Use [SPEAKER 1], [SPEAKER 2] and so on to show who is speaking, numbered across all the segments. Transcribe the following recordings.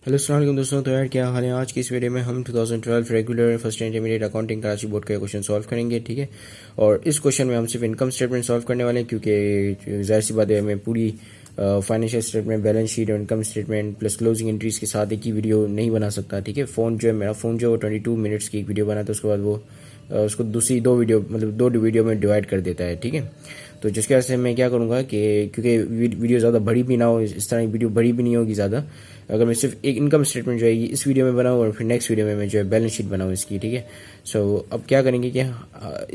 [SPEAKER 1] Hello अस्सलाम वालेकुम दोस्तों। तो यार क्या हाल है। आज की इस वीडियो में हम 2012 regular first intermediate accounting Karachi board का क्वेश्चन सॉल्व करेंगे, ठीक है। और इस क्वेश्चन में हम सिर्फ इनकम स्टेटमेंट सॉल्व करने वाले हैं, क्योंकि जाहिर सी बात है मैं पूरी फाइनेंशियल स्टेटमेंट, बैलेंस शीट और income statement plus closing entries के साथ एक ही वीडियो नहीं बना सकता, ठीक है। मेरा फ़ोन जो 22 मिनट्स की एक वीडियो बनाता है, उसके बाद वो उसको दूसरी दो वीडियो में डिवाइड कर देता है, ठीक है। तो जिसकी वजह से मैं क्या करूँगा कि क्योंकि वीडियो ज़्यादा बड़ी भी ना हो, इस तरह की वीडियो बड़ी भी नहीं होगी ज़्यादा, अगर मैं सिर्फ एक इनकम स्टेटमेंट जो है इस वीडियो में बनाऊँ और फिर नेक्स्ट वीडियो में मैं जो है बैलेंस शीट बनाऊँ इसकी, ठीक है। सो अब क्या करेंगे कि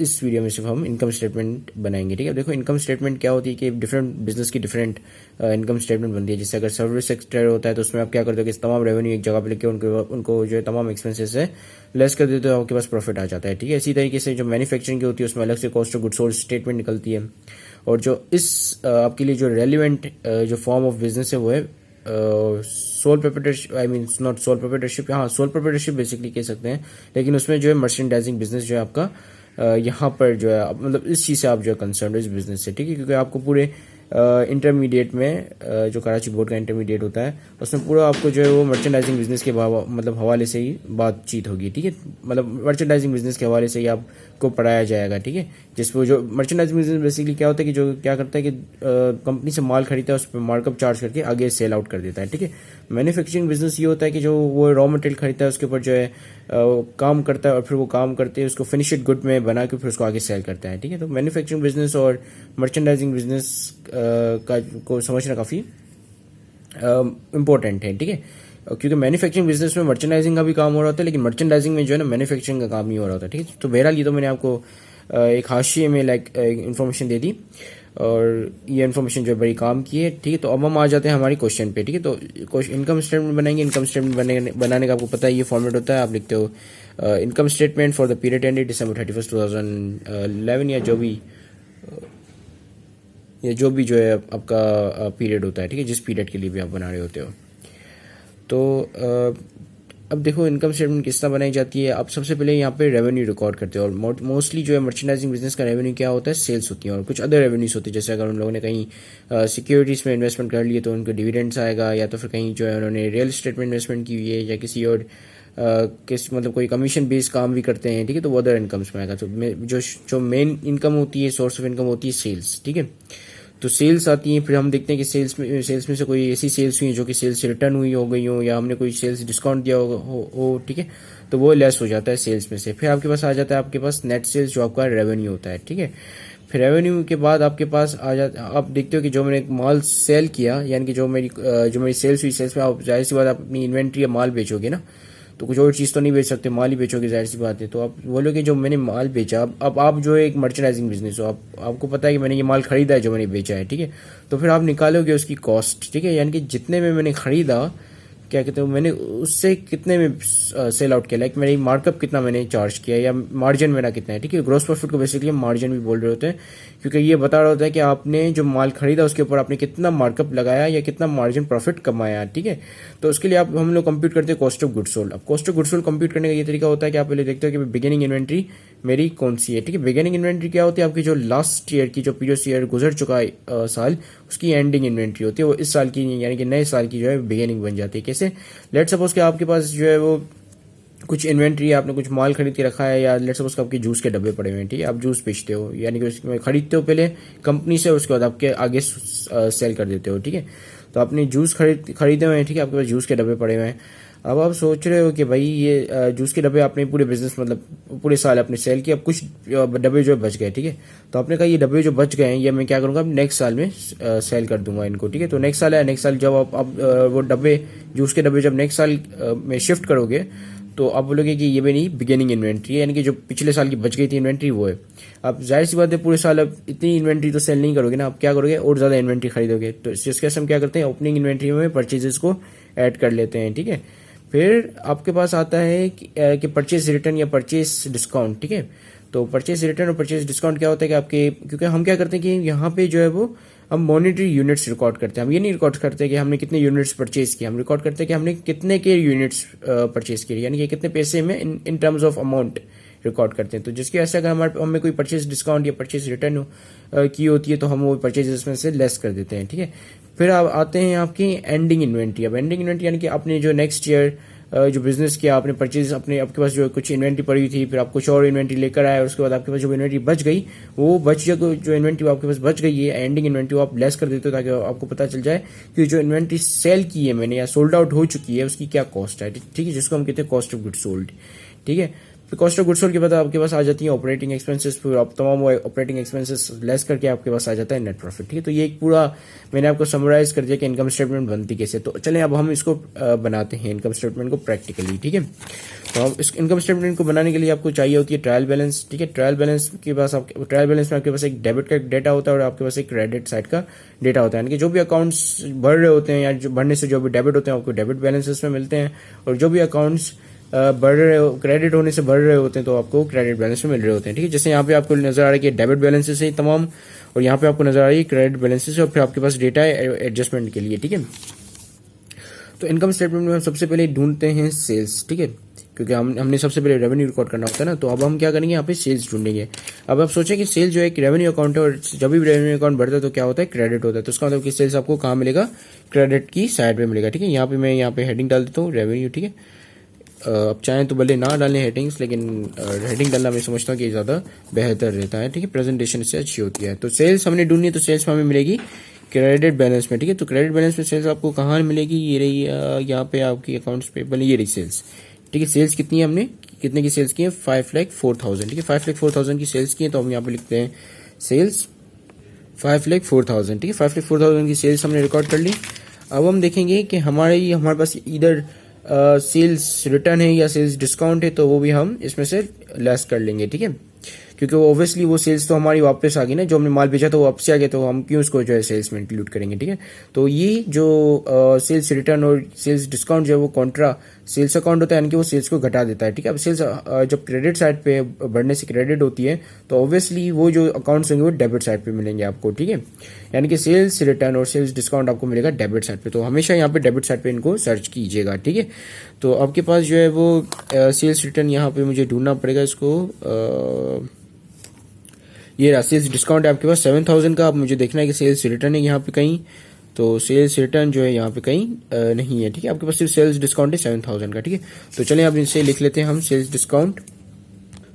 [SPEAKER 1] इस वीडियो में सिर्फ हम इनकम स्टेटमेंट बनाएंगे, ठीक है। देखो इनकम स्टेटमेंट क्या होती है कि डिफरेंट बिजनेस की डिफरेंट इनकम स्टेटमेंट बनती है। जैसे अगर सर्विस सेक्टर होता है तो उसमें आप क्या करते हो कि तमाम रेवेन्यू एक जगह पर लेके उनको जो है तमाम एक्सपेंसेस है लेस कर देते हो, आपके पास प्रॉफिट आ जाता है, ठीक है। इसी तरीके से जो मैन्युफैक्चरिंग की होती है उसमें अलग से cost of goods sold statement निकलती है। और जो इस आपके लिए जो रेलिवेंट जो फॉर्म ऑफ बिजनेस है वो है sole proprietorship, I mean not sole proprietorship, हाँ सोल प्रोप्राइटरशिप बेसिकली कह सकते हैं। लेकिन उसमें जो है मर्चेंडाइजिंग बिजनेस जो है आपका यहाँ पर जो है मतलब इस चीज़ से आप जो है कंसर्न हो इस बिजनेस से, ठीक है। क्योंकि आपको पूरे इंटरमीडिएट में जो कराची बोर्ड का इंटरमीडिएट होता है उसमें पूरा आपको जो है वो मर्चेंडाइजिंग बिजनेस के मतलब हवाले से ही बातचीत होगी, ठीक है। मतलब मर्चेंडाइजिंग बिजनेस के हवाले से ही आपको पढ़ाया जाएगा, ठीक है। जिसपे जो मर्चेंडाइजिंग बिजनेस बेसिकली क्या होता है कि जो क्या करता है कि कंपनी से माल खरीदता है उस पर मार्कअप चार्ज करके आगे सेल आउट कर देता है, ठीक है। मैन्युफैक्चरिंग बिजनेस ये होता है कि जो वो रॉ मटेरियल खरीदता है उसके ऊपर जो है काम करता है और फिर वो काम करते हैं उसको फिनिश्ड गुड में बना के फिर उसको आगे सेल करता है, ठीक है। तो मैन्युफैक्चरिंग बिजनेस और मर्चेंडाइजिंग बिजनेस का को समझना काफ़ी इम्पोर्टेंट है, ठीक है। क्योंकि मैन्युफैक्चरिंग बिजनेस में मर्चेंडाइजिंग का भी काम हो रहा होता है, लेकिन मर्चेंडाइजिंग में जो है ना मैन्युफैक्चरिंग का काम नहीं हो रहा होता, ठीक है। तो बहरहाल ये तो मैंने आपको एक हाशिए में इन्फॉर्मेशन दे दी और ये इन्फॉर्मेशन जो है बड़ी काम की है, ठीक है। तो अब हम आ जाते हैं हमारी क्वेश्चन पे, ठीक है। तो इनकम स्टेटमेंट बनाएंगे। इनकम स्टेटमेंट बनाने का आपको पता है ये फॉर्मेट होता है। आप लिखते हो income statement for the period ended December 31, 2011 या जो भी जो है आपका पीरियड होता है, ठीक है, जिस पीरियड के लिए भी आप बना रहे होते हो। तो अब देखो इनकम स्टेटमेंट किस तरह बनाई जाती है। आप सबसे पहले यहाँ पे रेवेन्यू रिकॉर्ड करते हो और मोस्टली जो है मर्चेंडाइजिंग बिजनेस का रेवेन्यू क्या होता है, सेल्स होती है और कुछ अदर रेवेन्यूज होती है। जैसे अगर उन लोगों ने कहीं सिक्योरिटीज़ में इन्वेस्टमेंट कर लिए तो उनको डिविडेंड्स आएगा, या तो फिर कहीं जो है उन्होंने रियल एस्टेट में इन्वेस्टमेंट की हुई है या किसी और किस मतलब कोई कमीशन बेस्ड काम भी करते हैं, ठीक है। तो वो अदर इनकम्स में आएगा। तो जो मेन इनकम होती है, सोर्स ऑफ इनकम होती है सेल्स, ठीक है। तो सेल्स आती हैं, फिर हम देखते हैं कि सेल्स में से कोई ऐसी सेल्स हुई जो कि सेल्स से रिटर्न हुई हो गई हो या हमने कोई सेल्स डिस्काउंट दिया हो, ठीक है। तो वो लेस हो जाता है सेल्स में से। फिर आपके पास आ जाता है आपके पास नेट सेल्स जो आपका रेवेन्यू होता है, ठीक है। फिर रेवेन्यू के बाद आपके पास आ जाता, आप देखते हो कि जो मैंने माल सेल किया, यानी कि जो मेरी सेल्स हुई, सेल्स में आप जाहिर सी बात अपनी इन्वेंट्री या माल बेचोगे ना, तो कुछ और चीज़ तो नहीं बेच सकते, माल ही बेचोगे, जाहिर सी बात है। तो आप बोलोगे जो मैंने माल बेचा, अब आप जो है एक मर्चेंडाइजिंग बिजनेस हो, आपको पता है कि मैंने ये माल खरीदा है जो मैंने बेचा है, ठीक है। तो फिर आप निकालोगे उसकी कॉस्ट, ठीक है, यानी कि जितने में मैंने खरीदा, क्या कहते हो, मैंने उससे कितने में सेल आउट किया, लाइक मेरी मार्कअप कितना मैंने चार्ज किया या मार्जिन मेरा कितना है, ठीक है। ग्रॉस प्रॉफिट को बेसिकली हम मार्जिन भी बोल रहे होते हैं, क्योंकि ये बता रहा होता है कि आपने जो माल खरीदा उसके ऊपर आपने कितना मार्कअप लगाया या कितना मार्जिन प्रॉफिट कमाया, ठीक है। तो उसके लिए हम लोग कंप्यूट करते हैं कॉस्ट ऑफ गुड्स सोल्ड। अब cost of goods sold compute करने का ये तरीका होता है कि आप पहले देखते हो कि बिगिनिंग इन्वेंट्री मेरी कौन सी है, ठीक है। बिगिनिंग इन्वेंट्री क्या होती है, आपकी जो लास्ट ईयर की जो प्रीवियस ईयर गुजर चुका है साल, उसकी एंडिंग इन्वेंट्री होती है। वो इस साल की यानी कि नए साल की जो है बिगिनिंग बन जाती है। कैसे, लेट सपोज कि आपके पास जो है वो कुछ इन्वेंट्री है, आपने कुछ माल खरीद के रखा है, या लेट सपोज कि आपके जूस के डब्बे पड़े हुए हैं, ठीक है। आप जूस बेचते हो, यानी कि उसमें खरीदते हो पहले कंपनी से, उसके बाद आपके आगे सेल कर देते हो, ठीक है। तो आपने जूस खरीदे हुए हैं, ठीक है, आपके पास जूस के डब्बे पड़े हुए हैं। अब आप सोच रहे हो कि भाई ये जूस के डब्बे आपने पूरे बिजनेस मतलब पूरे साल आपने सेल किया, अब कुछ डब्बे जो है बच गए, ठीक है। तो आपने कहा ये डब्बे जो बच गए हैं ये मैं क्या करूंगा, अब नेक्स्ट साल में सेल कर दूंगा इनको, ठीक है। तो नेक्स्ट साल है, नेक्स्ट साल जब आप वो डब्बे जूस के डब्बे जब नेक्स्ट साल में शिफ्ट करोगे तो आप बोलोगे कि ये भी नहीं बिगिनिंग इन्वेंट्री है, यानी कि जो पिछले साल की बच गई थी इन्वेंट्री वो है। अब जाहिर सी बात है पूरे साल अब इतनी इन्वेंट्री तो सेल नहीं करोगे ना, आप क्या करोगे और ज़्यादा इन्वेंट्री खरीदोगे। तो इसके हम क्या करते हैं, ओपनिंग इन्वेंट्री में परचेजेस को ऐड कर लेते हैं, ठीक है। फिर आपके पास आता है कि परचेज रिटर्न या परचेज डिस्काउंट, ठीक है। तो परचेज रिटर्न और परचेज डिस्काउंट क्या होता है कि आपके, क्योंकि हम क्या करते हैं कि यहाँ पे जो है वो हम मॉनेटरी यूनिट्स रिकॉर्ड करते हैं। हम ये नहीं रिकॉर्ड करते कि हमने कितने यूनिट्स परचेज किए, हम रिकॉर्ड करते हैं कि हमने कितने के यूनिट्स परचेज किए, यानी कि कितने पैसे में in terms of amount, record करते हैं। तो जिसकी वजह से अगर हमारे हमें कोई परचेज डिस्काउंट या परचेज रिटर्न की होती है तो हम वो परचेजेस में से लेस कर देते हैं, ठीक है। फिर आप आते हैं आपकी एंडिंग इन्वेंट्री। अब एंडिंग इन्वेंट्री यानी कि आपने जो नेक्स्ट ईयर जो बिजनेस किया, आपने परचेज अपने आपके पास जो कुछ इन्वेंट्री पड़ी हुई थी, फिर आप कुछ और इन्वेंट्री लेकर आए, उसके बाद आपके पास जो इन्वेंट्री बच गई, वो जो इन्वेंट्री आपके पास बच गई है एंडिंग इन्वेंट्री, आप लेस कर देते हो ताकि आपको पता चल जाए कि जो इन्वेंट्री सेल की है मैंने या सोल्ड आउट हो चुकी है उसकी क्या कॉस्ट है, ठीक है, जिसको हम कहते हैं कॉस्ट ऑफ गुड्स सोल्ड, ठीक है। फिर कॉस्ट ऑफ गुड्स सोल्ड के बाद आपके पास आ जाती है ऑपरेटिंग एक्सपेंसेस, फिर आप तमाम ऑपरेटिंग एक्सपेंसेस लेस करके आपके पास आ जाता है नेट प्रॉफिट, ठीक है। तो ये एक पूरा मैंने आपको समराइज कर दिया कि इनकम स्टेटमेंट बनती कैसे। तो चलें अब हम इसको बनाते हैं इनकम स्टेटमेंट को प्रैक्टिकली, ठीक है। तो हम इस इनकम स्टेटमेंट को बनाने के लिए आपको चाहिए होती है ट्रायल बैलेंस, ठीक है। ट्रायल बैलेंस के पास ट्रायल बैलेंस में आपके पास एक डेबिट का डेटा होता है और आपके पास एक क्रेडिट साइड का डेटा होता है, यानी कि जो भी अकाउंट्स बढ़ रहे होते हैं या जो बढ़ने से जो भी डेबिट होते हैं आपको डेबिट बैलेंसेस में मिलते हैं, और जो भी अकाउंट्स बढ़ रहे हो क्रेडिट होने से बढ़ रहे होते हैं तो आपको क्रेडिट बैलेंस में मिल रहे होते हैं, ठीक है। जैसे यहाँ पे आपको नजर आ रहा है कि डेबिट बैलेंसेस है तमाम, और यहाँ पे आपको नजर आ रही है क्रेडिट बैलेंसेस, और फिर आपके पास डेटा है एडजस्टमेंट के लिए, ठीक है। तो इनकम स्टेटमेंट में हम सबसे पहले ढूंढते हैं सेल्स, ठीक है, क्योंकि हमने सबसे पहले रेवेन्यू रिकॉर्ड करना होता है ना। तो अब हम क्या करेंगे, यहाँ पे सेल्स ढूंढेंगे। अब आप सोचें कि सेल्स जो है एक रेवेन्यू अकाउंट है, और जब भी रेवेन्यू अकाउंट बढ़ता है तो क्या होता है, क्रेडिट होता है। तो उसका मतलब कि सेल्स आपको कहाँ मिलेगा, क्रेडिट की साइड में मिलेगा, ठीक है। यहाँ पे मैं यहाँ पे हेडिंग डाल देता हूँ रेवेन्यू, ठीक है। अब चाहें तो भले ना डालें हेडिंग्स, लेकिन हेडिंग डालना मैं समझता हूँ कि ज़्यादा बेहतर रहता है, ठीक है, प्रेजेंटेशन इससे अच्छी होती है। तो सेल्स हमने ढूंढनी है, तो सेल्स में हमें मिलेगी क्रेडिट बैलेंस में, ठीक है। तो क्रेडिट बैलेंस में सेल्स आपको कहाँ मिलेगी, ये रही यहाँ पे आपकी अकाउंट्स पे बने, ये रही सेल्स, ठीक है। सेल्स कितनी है, हमने कितने की सेल्स की है, 5,04,000, ठीक है। 5,04,000 की सेल्स की है, तो हम यहाँ पे लिखते हैं सेल्स 5,04,000, ठीक है। 5,04,000 की सेल्स हमने रिकॉर्ड कर ली। अब हम देखेंगे कि हमारे पास इधर सेल्स रिटर्न है या सेल्स डिस्काउंट है, तो वो भी हम इसमें से लेस कर लेंगे, ठीक है, क्योंकि वो ऑब्वियसली वो सेल्स तो हमारी वापस आ गई ना, जो हमने माल बेचा था वो वापस आ गया, तो हम क्यों उसको जो है सेल्स में इंक्लूड करेंगे, ठीक है। तो ये जो सेल्स रिटर्न और सेल्स डिस्काउंट जो है वो कॉन्ट्रा सेल्स अकाउंट होता है, यानी कि वो सेल्स को घटा देता है, ठीक है। अब सेल्स जब क्रेडिट साइड पे बढ़ने से क्रेडिट होती है तो ऑब्वियसली वो जो अकाउंट्स होंगे वो डेबिट साइड पे मिलेंगे आपको, ठीक है, यानी कि सेल्स रिटर्न और सेल्स डिस्काउंट आपको मिलेगा डेबिट साइड पे। तो हमेशा यहाँ पे डेबिट साइड पे इनको सर्च कीजिएगा, ठीक है। तो आपके पास जो है वो सेल्स रिटर्न यहाँ पे मुझे ढूंढना पड़ेगा इसको, ये रहा सेल्स डिस्काउंट है आपके पास 7,000 का। अब मुझे देखना है कि सेल्स रिटर्न है यहाँ पे कहीं, तो सेल्स रिटर्न जो है यहाँ पे कहीं नहीं है, ठीक है। आपके पास सिर्फ सेल्स डिस्काउंट है 7,000 का, ठीक है। तो चलें अब इनसे लिख लेते हैं हम सेल्स डिस्काउंट।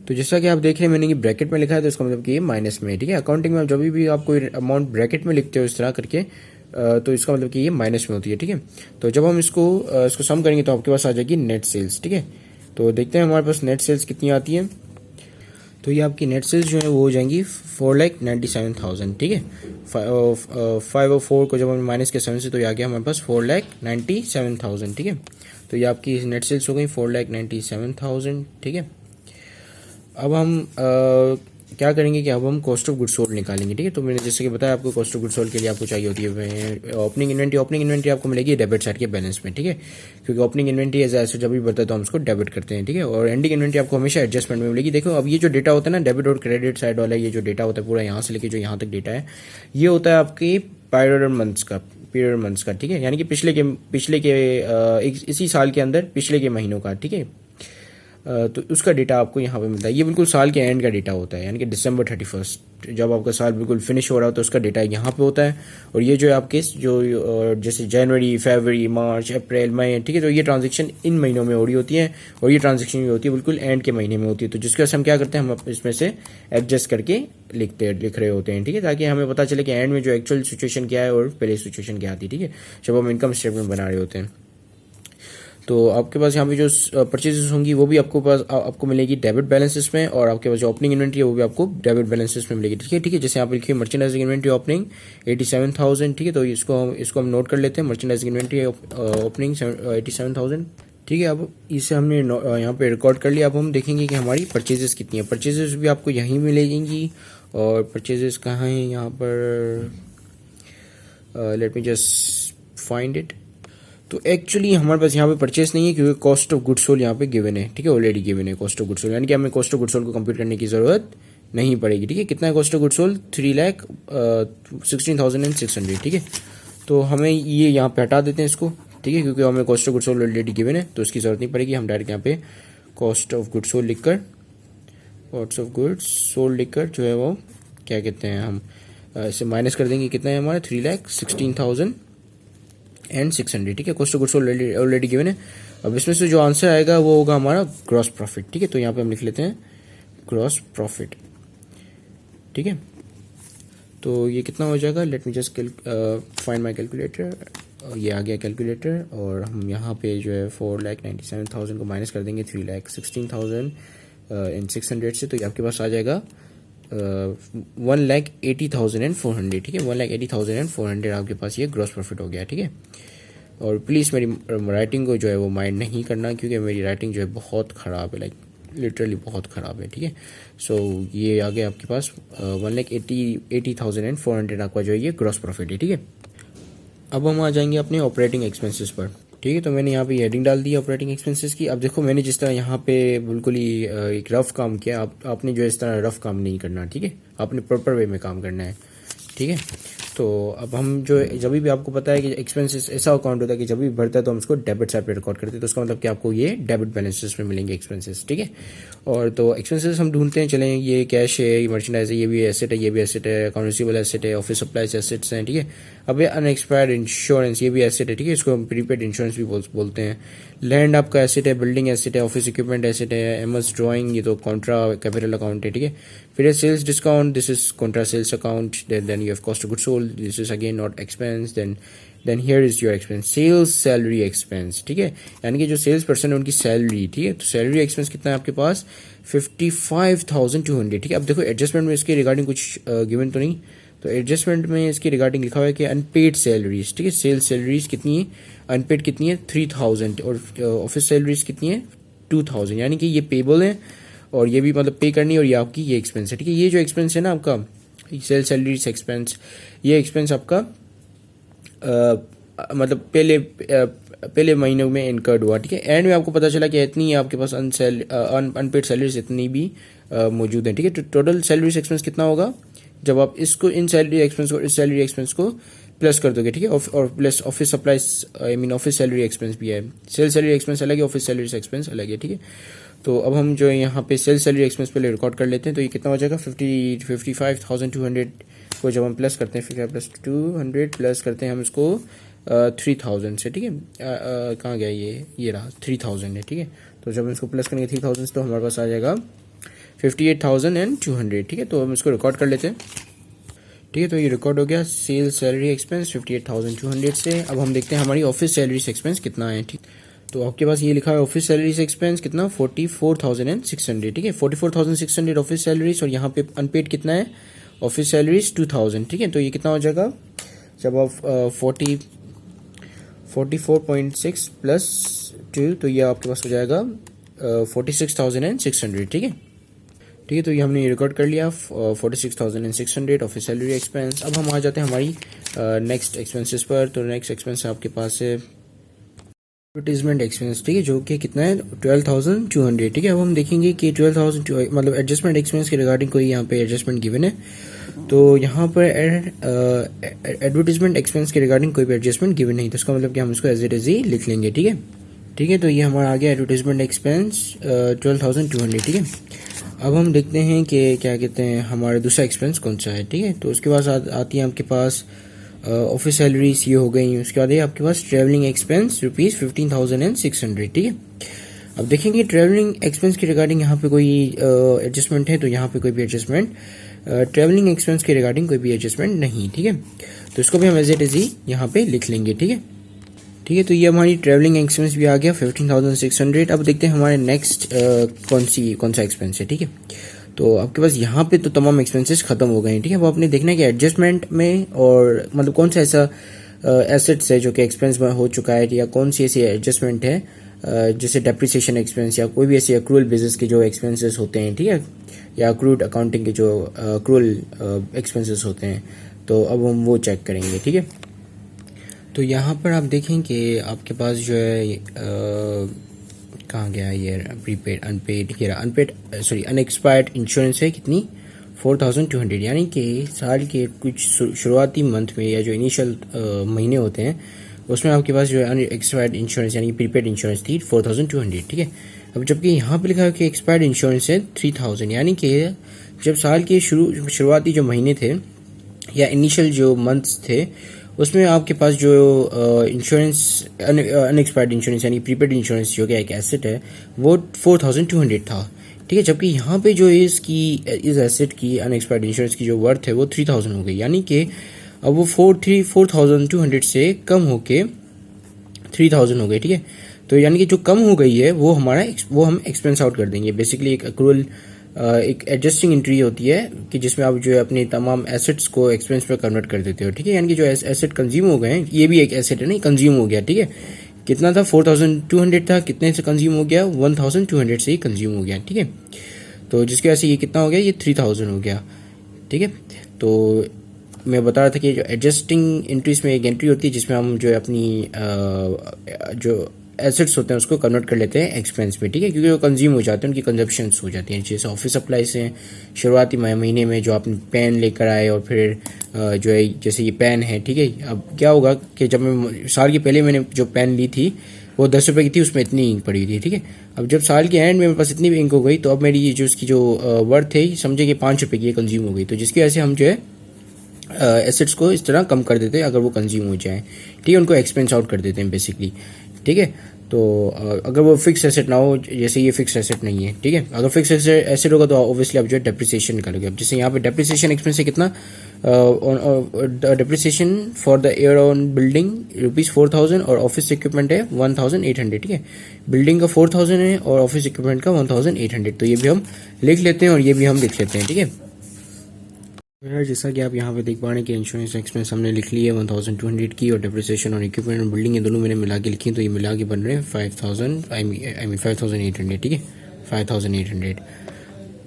[SPEAKER 1] तो जैसा कि आप देख रहे हैं मैंने ये ब्रैकेट में लिखा है, तो इसका मतलब कि ये माइनस में है, ठीक है। अकाउंटिंग में जब भी आप कोई अमाउंट ब्रैकेट में लिखते हो इस तरह करके, तो इसका मतलब कि ये माइनस में होती है, ठीक है। तो जब हम इसको सम करेंगे तो आपके पास आ जाएगी नेट सेल्स, ठीक है। तो देखते हैं हमारे पास नेट सेल्स कितनी आती है। तो ये आपकी नेट सेल्स जो है वो हो जाएंगी 4,97,000, ठीक है। 504 को जब हम माइनस के 7 से, तो ये आ गया हमारे पास 4,97,000, ठीक है। तो ये आपकी नेट सेल्स हो गई 4,97,000, ठीक है। अब हम क्या करेंगे कि अब हम कॉस्ट ऑफ गुड्स सोल्ड निकालेंगे, ठीक है। तो मैंने जैसे कि बताया आपको कॉस्ट ऑफ गुड्स सोल्ड के लिए आपको चाहिए होती है ओपनिंग इन्वेंट्री आपको मिलेगी डेबिट साइड के बैलेंस में, ठीक है, क्योंकि ओपनिंग इन्वेंट्री ऐसे जब भी बढ़ता है तो हम उसको डेबिट करते हैं, ठीक है। और एंडिंग इन्वेंट्री आपको हमेशा एडजस्टमेंट में मिलेगी। देखो अब ये जो डेटा होता है ना डेबिट और क्रेडिट साइड वाला, ये जो डेटा होता है पूरा यहाँ से लेके जो यहाँ तक डेटा है, ये होता है आपकी पीरियड मंथ्स का, ठीक है, यानी कि पिछले के इसी साल के अंदर पिछले के महीनों का, ठीक है। तो उसका डेटा आपको यहाँ पे मिलता है। ये बिल्कुल साल के एंड का डेटा होता है, यानी कि December 31 जब आपका साल बिल्कुल फिनिश हो रहा हो तो उसका डेटा यहाँ पे होता है। और ये जो है आपके जो जैसे जनवरी, फरवरी, मार्च, अप्रैल, मई, ठीक है, तो ये ट्रांजेक्शन इन महीनों में हो रही होती है, और ये ट्रांजेक्शन भी होती है बिल्कुल एंड के महीने में होती है। तो जिसके वजह से हम क्या करते हैं, हम इसमें से एडजस्ट करके लिख रहे होते हैं, ठीक है, ताकि हमें पता चले कि एंड में जो एक्चुअल सिचुएशन क्या है और पहले सिचुएशन क्या आती है, ठीक है, जब हम इनकम स्टेटमेंट बना रहे होते हैं। तो आपके पास यहाँ पे जो परचेजेस होंगी वो भी आपको मिलेगी डेबिट बैलेंसेस में, और आपके पास जो ओपनिंग इन्वेंट्री है वो भी आपको डेबिट बैलेंसेस में मिलेगी, ठीक है। जैसे यहाँ पे लिखिए मर्चेंडाइजिंग इन्वेंट्री ओपनिंग 87,000, ठीक है। तो इसको हम नोट कर लेते हैं, मर्चेंडाइजिंग इन्वेंट्री ओपनिंग 87,000, ठीक है। अब इसे हमने यहाँ पे रिकॉर्ड कर लिया। अब हम देखेंगे कि हमारी परचेजेस कितनी है। परचेजेस भी आपको यहीं मिलेंगी, और परचेजेस कहाँ हैं यहाँ पर, let me just find it. तो एक्चुअली हमारे पास यहाँ पे परचेस नहीं है, क्योंकि कॉस्ट ऑफ गुड्स सोल्ड यहाँ पे गिवन है, ठीक है, ऑलरेडी गिवन है कॉस्ट ऑफ गुड्स सोल्ड, यानी कि हमें कॉस्ट ऑफ गुड्स सोल्ड को कंप्यूट करने की जरूरत नहीं पड़ेगी, ठीक है। कितना है कॉस्ट ऑफ गुड्स सोल्ड, 3,16,600, ठीक है। तो हमें ये यहाँ पे हटा देते हैं इसको, ठीक है, क्योंकि हमें cost of goods sold already given है, तो इसकी जरूरत नहीं पड़ेगी। हम डायरेक्ट यहाँ पे कॉस्ट ऑफ गुड्स सोल्ड लिखकर cost of goods sold liquor जो है वो क्या कहते हैं, हम इसे माइनस कर देंगे, कितना है हमारा 3,16,600, ठीक है। Cost of goods already given है। अब इसमें से जो आंसर आएगा वो होगा हमारा ग्रॉस प्रॉफिट, ठीक है। तो यहाँ पे हम लिख लेते हैं ग्रॉस प्रॉफिट, ठीक है। तो ये कितना हो जाएगा, let me just find my calculator. ये आ गया कैलकुलेटर, और हम यहाँ पे जो है 4,97,000 को माइनस कर देंगे 3,16,600 से, तो ये आपके पास आ जाएगा 1,80,400, ठीक है। 1,80,400 आपके पास ये ग्रॉस प्रॉफिट हो गया, ठीक है। और प्लीज़ मेरी राइटिंग को जो है वो माइंड नहीं करना, क्योंकि मेरी राइटिंग जो है बहुत ख़राब है, लाइक लिटरली बहुत ख़राब है, ठीक है। सो ये आ गया आपके पास 1,80,400 आपका जो है ये ग्रॉस प्रॉफिट है, ठीक है। अब हम आ जाएंगे अपने ऑपरेटिंग एक्सपेंसेस पर, ठीक है। तो मैंने यहाँ पे हेडिंग डाल दी ऑपरेटिंग एक्सपेंसेस की। अब देखो मैंने जिस तरह यहाँ पे बिल्कुल ही एक रफ काम किया, आपने जो इस तरह रफ काम नहीं करना, ठीक है। आपने प्रॉपर वे में काम करना है, ठीक है। तो अब हम जो जब भी आपको पता है कि एक्सपेंसेस ऐसा अकाउंट होता है कि जब भी भरता है तो हम उसको डेबिट साइड पे रिकॉर्ड करते हैं, तो उसका मतलब कि आपको ये डेबिट बैलेंसेस में मिलेंगे एक्सपेंसेस, ठीक है। और तो एक्सपेंसेस हम ढूंढते हैं, चलें ये कैश है, ये मर्चेंडाइज है, ये भी एसेट है, ये भी एसेट है, अकाउंट रिसीवेबल एसेट है, ऑफिस सप्लाईज एसेट्स हैं, ठीक है। अब ये अनएक्सपायर्ड इंश्योरेंस, ये भी एसेट है, ठीक है। इसको हम प्रीपेड इंश्योरेंस भी बोलते हैं। लैंड आपका एसेट है, बिल्डिंग एसेट है, ऑफिस इक्विपमेंट एसेट है, एमएस ड्राइंग, ये तो कॉन्ट्रा कैपिटल अकाउंट है, ठीक है। फिर है sales discount, this is contra sales account, then you have cost of goods sold, this is again not expense, then here is your expense, sales salary expense, ठीक है। यानी कि जो सेल्स पर्सन है उनकी सैलरी, ठीक है। तो सैलरी एक्सपेंस कितना है आपके पास 55,200, ठीक है। अब देखो एडजस्टमेंट में इसके रिगार्डिंग कुछ गिवन तो नहीं, तो एडजस्टमेंट में इसके रिगार्डिंग लिखा हुआ है कि अनपेड सैलरीज, ठीक है। सेल्स सैलरीज कितनी है, अनपेड कितनी है 3,000, और ऑफिस सैलरीज कितनी है 2,000, यानी कि ये पेबल है और ये भी मतलब पे करनी है, और ये आपकी ये एक्सपेंस है, ठीक है। ये जो एक्सपेंस है ना आपका सेल्स सैलरीज एक्सपेंस, ये एक्सपेंस आपका मतलब पहले महीनों में इनकर्ड हुआ, ठीक है। एंड में आपको पता चला कि इतनी आपके पास अनपेड सैलरीज इतनी भी मौजूद हैं, ठीक है। तो टोटल सैलरीज एक्सपेंस कितना होगा जब आप इसको इन सैलरी एक्सपेंस को इस सैलरी एक्सपेंस को प्लस कर दोगे, ठीक है। और plus office supplies, I mean office salary expense भी है, सेल्स सैलरी एक्सपेंस अलग है, ऑफिस सैलरी एक्सपेंस अलग है, ठीक है। तो अब हम जो है यहाँ पे सेल्स सैलरी एक्सपेंस पहले रिकॉर्ड कर लेते हैं। तो ये कितना हो जाएगा 55,200 को जब हम प्लस करते हैं, 55,200 प्लस करते हैं हम इसको 3,000 से, ठीक है। कहाँ गया ये रहा 3,000 है, ठीक है। तो जब हम इसको प्लस करेंगे 3,000 से तो हमारे पास आ जाएगा 58,200, ठीक है। तो हम इसको रिकॉर्ड कर लेते हैं, ठीक है। तो ये रिकॉर्ड हो गया सेल्स सैलरी एक्सपेंस 58,200 से। अब हम देखते हैं हमारी ऑफिस सैलरी एक्सपेंस कितना है, ठीक। तो आपके पास ये लिखा है ऑफिस सैलरीज एक्सपेंस कितना 44,600, ठीक है। 44,600 ऑफिस सैलरीज, और यहाँ पे अनपेड कितना है ऑफिस सैलरीज 2,000, ठीक है। तो ये कितना हो जाएगा जब आप 44.6 प्लस 2, तो ये आपके पास हो जाएगा 46,600, ठीक है। ठीक है, तो ये हमने रिकॉर्ड कर लिया 46,600 ऑफिस सैलरी एक्सपेंस। अब हम आ जाते हैं हमारी नेक्स्ट एक्सपेंसेस पर। तो नेक्स्ट एक्सपेंस आपके पास है एडवर्टीजमेंट एक्सपेंस, ठीक है, जो कि कितना है 12,200, ठीक है। अब हम देखेंगे कि 12,000 मतलब एडजस्टमेंट एक्सपेंस के रिगार्डिंग कोई यहाँ पे एडजस्टमेंट गिवन है, तो यहाँ पर एडवर्टीजमेंट एक्सपेंस के रिगार्डिंग कोई भी एडजस्टमेंट गिवन नहीं, तो इसका मतलब कि हम इसको एज इट इज ही लिख लेंगे, ठीक है। ठीक है, तो ये हमारा आ गया एडवर्टीजमेंट एक्सपेंस 12,200, ठीक है। अब हम देखते हैं कि क्या कहते हैं हमारा दूसरा एक्सपेंस कौन सा है, ठीक है। तो उसके बाद आती है आपके पास ऑफिस सैलरीज ये हो गई, उसके बाद है आपके पास ट्रैवलिंग एक्सपेंस ₹15,600, ठीक है। अब देखेंगे ट्रैवलिंग एक्सपेंस के रिगार्डिंग यहाँ पे कोई एडजस्टमेंट है, तो यहाँ पे कोई भी एडजस्टमेंट ट्रैवलिंग एक्सपेंस के रिगार्डिंग कोई भी एडजस्टमेंट नहीं, ठीक है। तो इसको भी हम एज इट इज ही यहाँ पे लिख लेंगे, ठीक है। ठीक है, तो ये हमारी ट्रैवलिंग एक्सपेंस भी आ गया 15,600। अब देखते हैं हमारे नेक्स्ट कौन सा एक्सपेंस है, ठीक है। तो आपके पास यहाँ पे तो तमाम एक्सपेंसेस खत्म हो गए हैं, ठीक है। वो आपने देखना है कि एडजस्टमेंट में और मतलब कौन सा ऐसा एसेट्स है जो कि एक्सपेंस में हो चुका है, या कौन सी ऐसी एडजस्टमेंट है जैसे डेप्रिसिएशन एक्सपेंस या कोई भी ऐसे अक्रूवल बेसिस के जो एक्सपेंसेस होते हैं, ठीक है, या अक्रूड अकाउंटिंग के जो अक्रूवल एक्सपेंसेस होते हैं, तो अब हम वो चेक करेंगे, ठीक है। तो यहाँ पर आप देखें कि आपके पास जो है कहाँ गया ये प्रीपेड अनपेड अनएक्सपायर्ड इंश्योरेंस है कितनी 4,200, यानी कि साल के कुछ शुरुआती मंथ में या जो इनिशियल महीने होते हैं उसमें आपके पास जो है अनएक्सपायर्ड इंश्योरेंस यानी प्रीपेड इंश्योरेंस थी 4200, ठीक है। अब जबकि यहाँ पे लिखा है कि एक्सपायर्ड इंश्योरेंस है 3000, यानी कि जब साल के शुरुआती जो महीने थे या इनिशियल जो मंथ्स थे उसमें आपके पास जो इंश्योरेंस अनएक्सपायर्ड इंश्योरेंस यानी प्रीपेड इंश्योरेंस जो कि एक एसेट है वो 4200 था, ठीक है। जबकि यहाँ पे जो इस एसेट की अनएक्सपायर्ड इंश्योरेंस की जो वर्थ है वो 3000 हो गई, यानी कि अब वो 4200 से कम होके 3000 हो गई, ठीक है। तो यानी कि जो कम हो गई है वो हम एक्सपेंस आउट कर देंगे। बेसिकली एक एक्रूअल एक एडजस्टिंग एंट्री होती है कि जिसमें आप जो है अपने तमाम एसेट्स को एक्सपेंस में कन्वर्ट कर देते हो, ठीक है। यानी कि जो एसेट कंज्यूम हो गए हैं, ये भी एक एसेट है ना, कंज्यूम हो गया, ठीक है। कितना था 4200 था, कितने से कंज्यूम हो गया 1200 से ही कंज्यूम हो गया, ठीक है। तो जिसकी वजह से ये कितना हो गया, ये 3000 हो गया, ठीक है। तो मैं बता रहा था कि जो एडजस्टिंग एंट्रीज में एक एंट्री होती है जिसमें हम जो है अपनी जो एसेट्स होते हैं उसको कन्वर्ट कर लेते हैं एक्सपेंस में, ठीक है, क्योंकि वो कंज्यूम हो जाते हैं, उनकी कंजप्शंस हो जाती हैं। जैसे ऑफिस सप्लाईज हैं, शुरुआती महीने में जो आपने पेन लेकर आए और फिर जो है जैसे ये पेन है, ठीक है। अब क्या होगा कि जब मैं साल के पहले मैंने जो पेन ली थी वो 10 रुपये की थी, उसमें इतनी इंक पड़ी थी, ठीक है। अब जब साल के एंड में मेरे पास इतनी इंक हो गई तो अब मेरी ये जो उसकी जो वर्थ है समझे कि 5 रुपये की कंज्यूम हो गई, तो जिसकी वजह से हम जो है एसेट्स को इस तरह कम कर देते हैं अगर वो कंज्यूम हो जाए, ठीक है, उनको एक्सपेंस आउट कर देते हैं बेसिकली, ठीक है। तो अगर वो फिक्स एसेट ना हो, जैसे ये फिक्स एसेट नहीं है, ठीक है, अगर फिक्स एसेट होगा तो ऑब्वियसली आप जो है डेप्रिसिएशन निकालोगे। अब जैसे यहाँ पे डेप्रिसिएशन एक्सपेंस है कितना, depreciation for the year on building ₹4000 और ऑफिस इक्विपमेंट है 1800, ठीक है। बिल्डिंग का 4000 है और ऑफिस इक्विपमेंट का 1800, तो ये भी हम लिख लेते हैं और ये भी हम लिख लेते हैं, ठीक है। यार जैसा कि आप यहाँ पे देख पा रहे हैं कि इंश्योरेंस एक्सपेंस हमने लिख ली है 1200 की, और डेप्रिसिएशन और इक्विपमेंट और बिल्डिंग ये दोनों मैंने मिला के लिखी है, तो ये मिला के बन रहे हैं 5800, ठीक है, 5800।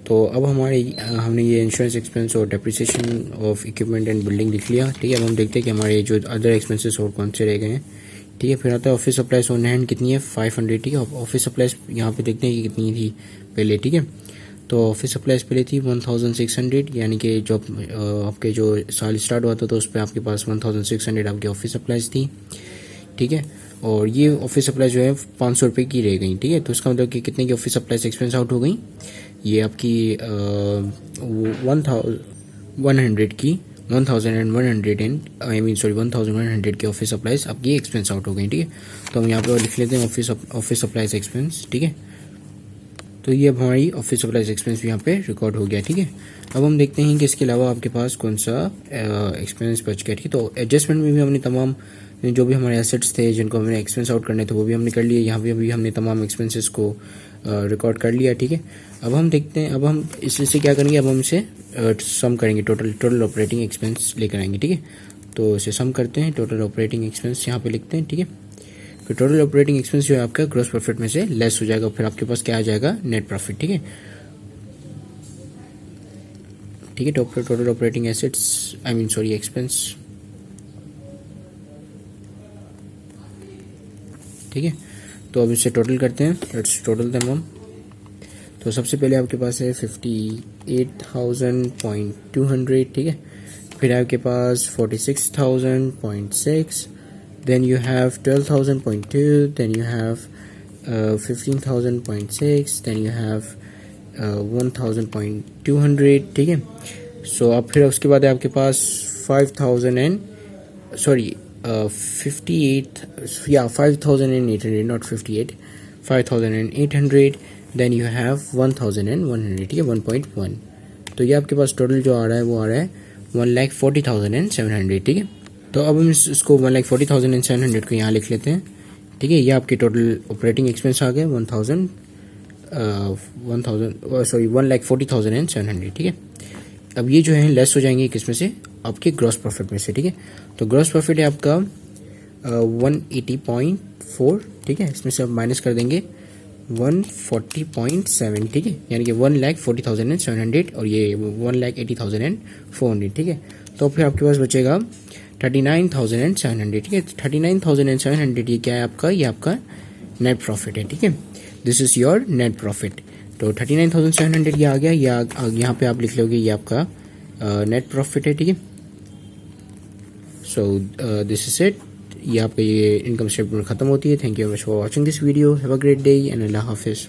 [SPEAKER 1] तो अब हमने ये इंश्योरेंस एक्सपेंस और depreciation of equipment and building लिख लिया, ठीक है। अब हम देखते हैं कि हमारे जो अदर एक्सपेंसेस और कौन से रह गए हैं, ठीक है। फिर आता है ऑफिस सप्लाईज ऑन हैंड, कितनी है 500, ठीक है। ऑफिस सप्लाईज यहाँ पे देखते हैं कि कितनी थी पहले, ठीक है। तो ऑफिस सप्लाईज पहले थी 1600, यानी कि जब आपके जो साल स्टार्ट हुआ था तो उस पर आपके पास 1600 आपकी ऑफिस सप्लाईज थी, ठीक है। और ये ऑफिस सप्लाई जो है 500 रुपये की रह गई, ठीक है। तो इसका मतलब कि कितने की ऑफिस सप्लाईज एक्सपेंस आउट हो गई, ये आपकी 1100 की ऑफिस सप्लाईज आपकी एक्सपेंस आउट हो गई, ठीक है। तो हम यहाँ पे लिख लेते हैं ऑफिस सप्लाईज एक्सपेंस, ठीक है। तो ये अब हमारी ऑफिस सप्लाईज एक्सपेंस भी यहाँ पे रिकॉर्ड हो गया, ठीक है। अब हम देखते हैं कि इसके अलावा आपके पास कौन सा एक्सपेंस बच गया, ठीक है। तो एडजस्टमेंट में भी हमने तमाम जो भी हमारे एसेट्स थे जिनको हमने एक्सपेंस आउट करने थे वो भी हमने कर लिए। यहाँ पे अभी हमने तमाम एक्सपेंसेस को रिकॉर्ड कर लिया, ठीक है। अब हम देखते हैं, अब हम इससे क्या करेंगे, अब हम इसे सम करेंगे, टोटल ऑपरेटिंग एक्सपेंस लेकर आएंगे, ठीक है। तो इसे सम करते हैं, टोटल ऑपरेटिंग एक्सपेंस यहाँ पे लिखते हैं, ठीक है। फिर टोटल ऑपरेटिंग एक्सपेंस जो है आपका ग्रॉस प्रॉफिट में से लेस हो जाएगा, फिर आपके पास क्या आ जाएगा, नेट प्रॉफिट, ठीक है, ठीक है। टोटल ऑपरेटिंग एसेट्स एक्सपेंस, ठीक है। तो अब इसे टोटल करते हैं, लेट्स टोटल देम हम। तो सबसे पहले आपके पास है 58,200, ठीक है। फिर आपके पास 46,000.6, then you have 12,000.2, then you have 15,000.6, then you have 1,200, ठीक है। सो अब फिर उसके बाद है आपके पास 5,800, not 58, 5,800, then you have 1,100, ठीक है, 1.1। तो ये आपके पास टोटल जो आ रहा है वो आ रहा है 1,40,700, ठीक है। तो अब हम इसको 1,40,700 को यहाँ लिख लेते हैं, ठीक है। ये आपके टोटल ऑपरेटिंग एक्सपेंस आ गए 1,40,700, ठीक है। अब ये जो है लेस हो जाएंगे किस में से, आपके ग्रॉस प्रॉफिट में से, ठीक है। तो ग्रॉस प्रॉफिट है आपका 180.4, ठीक है। इसमें से आप माइनस कर देंगे 140.7, ठीक है, यानी कि 1,40,700 और ये 1,80,400, ठीक है। तो फिर आपके पास बचेगा 39,700, ठीक है। 39,700 ये क्या है आपका, ये आपका नेट प्रॉफिट है, ठीक है। This is your net profit. तो 39,700 ये आ गया, यहाँ पे आप लिख लोगे ये आपका नेट प्रॉफिट है, ठीक है। सो दिस इज इट, ये आपका ये इनकम स्टेटमेंट खत्म होती है। Thank you very much for watching this video. Have a great day and Allah हाफिज़।